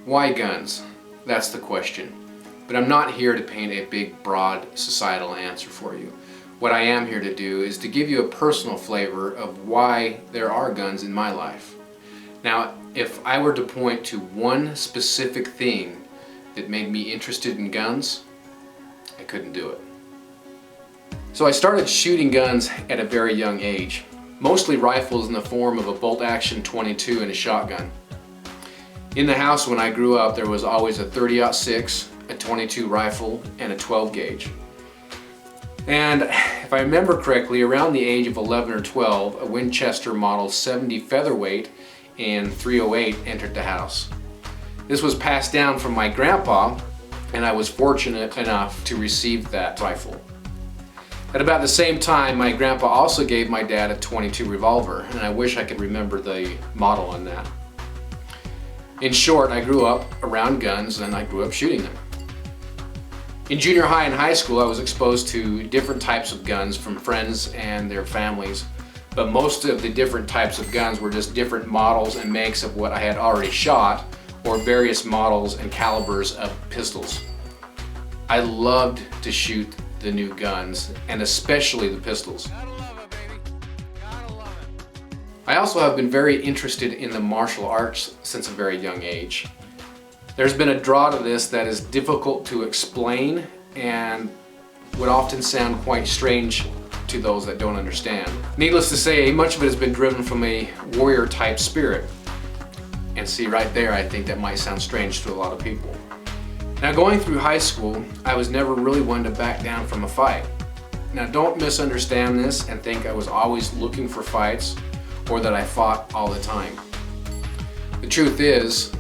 Why guns? That's the question. But I'm not here to paint a big, broad, societal answer for you. What I am here to do is to give you a personal flavor of why there are guns in my life. Now, if I were to point to one specific thing that made me interested in guns, I couldn't do it. So I started shooting guns at a very young age, mostly rifles in the form of a bolt-action .22 and a shotgun. In the house when I grew up, there was always a 30-06, a .22 rifle, and a 12 gauge. And if I remember correctly, around the age of 11 or 12, a Winchester Model 70 featherweight and .308 entered the house. This was passed down from my grandpa, and I was fortunate enough to receive that rifle. At about the same time, my grandpa also gave my dad a .22 revolver, and I wish I could remember the model on that. In short, I grew up around guns and I grew up shooting them. In junior high and high school, I was exposed to different types of guns from friends and their families, but most of the different types of guns were just different models and makes of what I had already shot, or various models and calibers of pistols. I loved to shoot the new guns, and especially the pistols. I also have been very interested in the martial arts since a very young age. There's been a draw to this that is difficult to explain and would often sound quite strange to those that don't understand. Needless to say, much of it has been driven from a warrior type spirit. And see, right there, I think that might sound strange to a lot of people. Now, going through high school, I was never really one to back down from a fight. Now, don't misunderstand this and think I was always looking for fights or that I fought all the time. The truth is,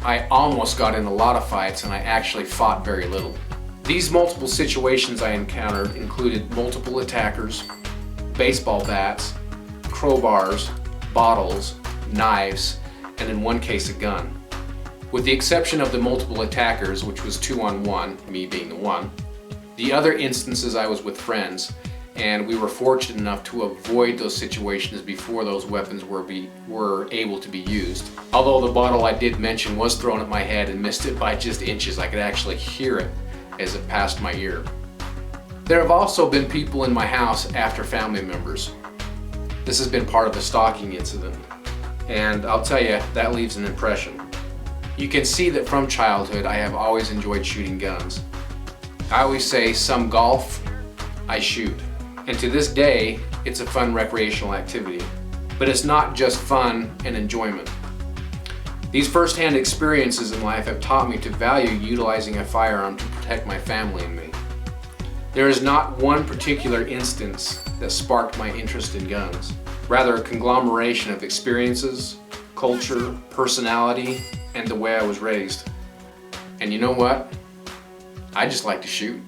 I almost got in a lot of fights and I actually fought very little. These multiple situations I encountered included multiple attackers, baseball bats, crowbars, bottles, knives, and in one case a gun. With the exception of the multiple attackers, which was 2-on-1, me being the one, the other instances I was with friends, and we were fortunate enough to avoid those situations before those weapons were able to be used. Although the bottle I did mention was thrown at my head and missed it by just inches, I could actually hear it as it passed my ear. There have also been people in my house after family members. This has been part of a stalking incident, and I'll tell you, that leaves an impression. You can see that from childhood I have always enjoyed shooting guns. I always say, some golf, I shoot. And to this day, it's a fun recreational activity. But it's not just fun and enjoyment. These first-hand experiences in life have taught me to value utilizing a firearm to protect my family and me. There is not one particular instance that sparked my interest in guns. Rather, a conglomeration of experiences, culture, personality, and the way I was raised. And you know what? I just like to shoot.